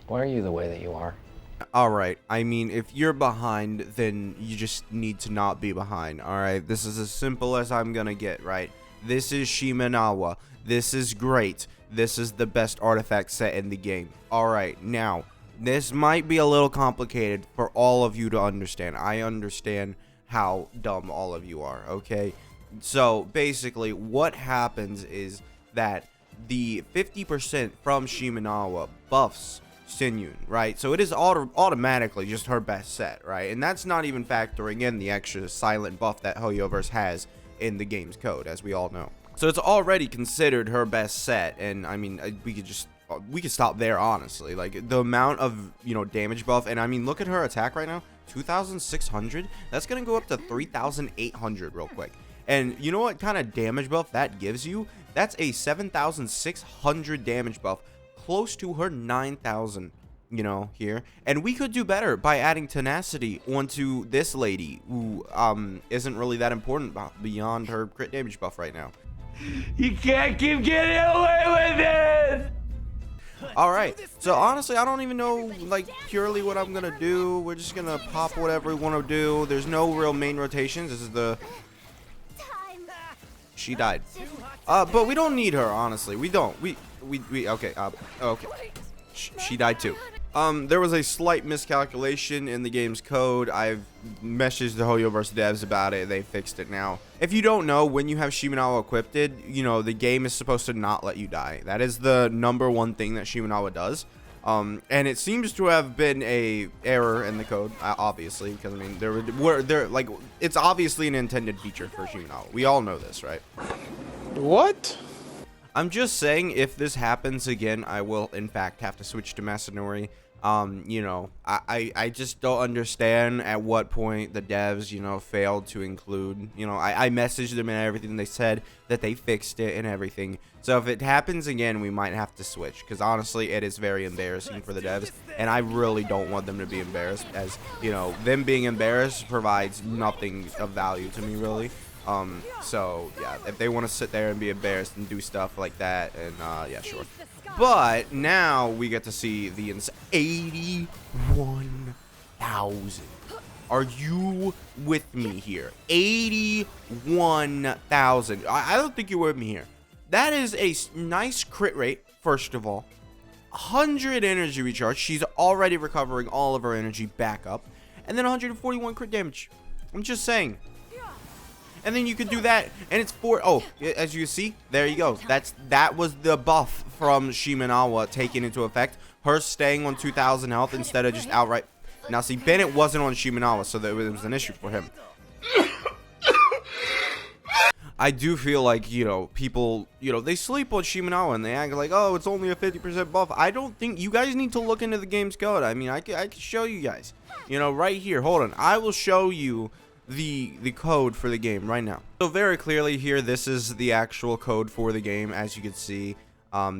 Why are you the way that you are? Alright, I mean, if you're behind, then you just need to not be behind, alright? This is as simple as I'm gonna get, right? This is Shimenawa. This is great. This is the best artifact set in the game. Alright, now, this might be a little complicated for all of you to understand. I understand how dumb all of you are, okay? So, basically, what happens is that the 50% from Shimenawa buffs Xianyun, right? So it is automatically just her best set, right? And that's not even factoring in the extra silent buff that Hoyoverse has in the game's code, as we all know. So it's already considered her best set, and I mean, we could stop there, honestly. Like, the amount of, damage buff, and I mean, look at her attack right now, 2,600. That's gonna go up to 3,800 real quick. And you know what kind of damage buff that gives you? That's a 7,600 damage buff, close to her 9,000, here. And we could do better by adding tenacity onto this lady, who isn't really that important beyond her crit damage buff right now. You can't keep getting away with it! Alright, so honestly, I don't even know, like, purely what I'm gonna do. We're just gonna pop whatever we want to do. There's no real main rotations. This is the... She died. But we don't need her, honestly. We don't. Okay, okay. She died too. There was a slight miscalculation in the game's code. I've messaged the Hoyoverse devs about it. They fixed it now. If you don't know, when you have Shimenawa equipped, the game is supposed to not let you die. That is the #1 thing that Shimenawa does. And it seems to have been a error in the code, obviously, because I mean, like, it's obviously an intended feature for Shimenawa. We all know this, right? What? I'm just saying, if this happens again, I will, in fact, have to switch to Masanori. I just don't understand at what point the devs, failed to include, I messaged them and everything. They said that they fixed it and everything. So if it happens again, we might have to switch, because honestly, it is very embarrassing for the devs, and I really don't want them to be embarrassed, as, them being embarrassed provides nothing of value to me, really. So yeah, if they want to sit there and be embarrassed and do stuff like that, and yeah, sure. But now we get to see the 81,000. Are you with me here? 81,000. I don't think you're with me here. That is a nice crit rate, first of all. 100 energy recharge. She's already recovering all of her energy back up. And then 141 crit damage. I'm just saying. And then you could do that, and it's as you see, there you go. That was the buff from Shimenawa taken into effect. Her staying on 2,000 health instead of just outright. Now, see, Bennett wasn't on Shimenawa, so there was an issue for him. I do feel like, people, they sleep on Shimenawa and they act like, oh, it's only a 50% buff. I don't think you guys need to look into the game's code. I mean, I can show you guys, right here. Hold on. I will show you the code for the game right now. So very clearly here, this is the actual code for the game, as you can see.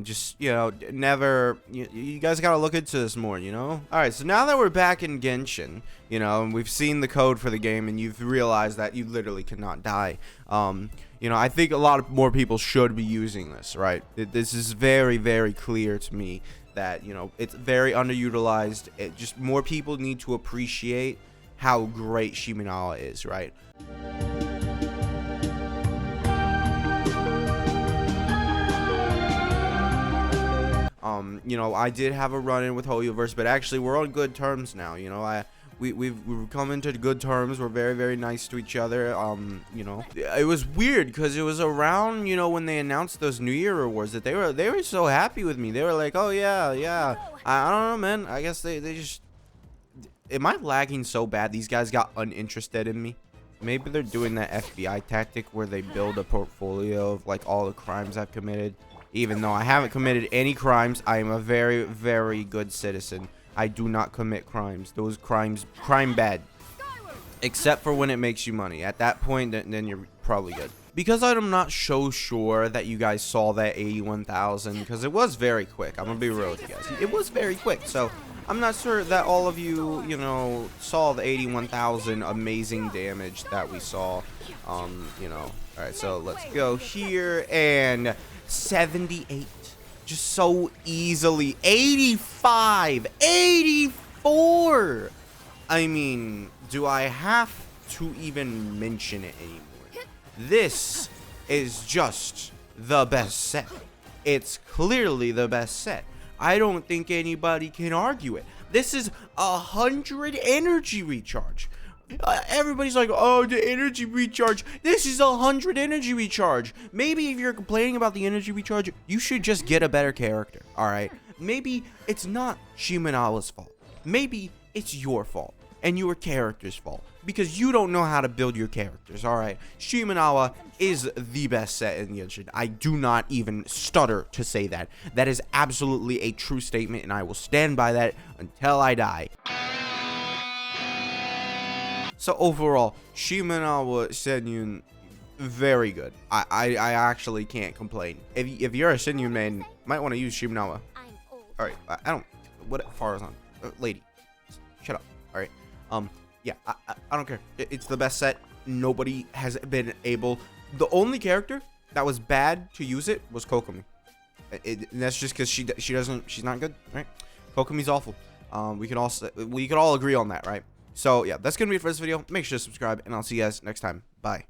Just, never, you guys gotta look into this more, all right, so now that we're back in Genshin, and we've seen the code for the game, and you've realized that you literally cannot die, I think a lot of more people should be using this, right? This is very, very clear to me that, it's very underutilized. Just more people need to appreciate how great Shimenawa is, right? I did have a run-in with Hoyoverse, but actually we're on good terms now. We've come into good terms. We're very, very nice to each other. It was weird because it was around, when they announced those New Year rewards that they were so happy with me. They were like, oh yeah. I don't know, man. I guess they just. Am I lagging so bad these guys got uninterested in me? Maybe they're doing that FBI tactic where they build a portfolio of like all the crimes I've committed. Even though I haven't committed any crimes, I am a very, very good citizen. I do not commit crimes. Those crime bad. Except for when it makes you money. At that point, then you're probably good. Because I'm not so sure that you guys saw that 81,000, because it was very quick. I'm gonna be real with you guys. It was very quick, so I'm not sure that all of you, saw the 81,000 amazing damage that we saw. Alright, so let's go here, and 78 Just so easily. 85, 84. I mean, do I have to even mention it anymore? This is just the best set. It's clearly the best set. I don't think anybody can argue it. This is 100 energy recharge. Everybody's like, oh, the energy recharge. This is 100 energy recharge. Maybe if you're complaining about the energy recharge, you should just get a better character. All right. Maybe it's not Shimenawa's fault. Maybe it's your fault and your character's fault because you don't know how to build your characters. All right. Shimenawa is the best set in Genshin. I do not even stutter to say that. That is absolutely a true statement, and I will stand by that until I die. So overall, Shimenawa Xianyun, very good. I actually can't complain. If you're a Xianyun man, you might want to use Shimenawa. All right, I don't. What far is on? Lady, shut up. All right. Yeah, I don't care. It's the best set. Nobody has been able. The only character that was bad to use it was Kokomi. And that's just because she's not good, right? Kokomi's awful. We could all agree on that, right? So yeah, that's gonna be it for this video. Make sure to subscribe, and I'll see you guys next time. Bye.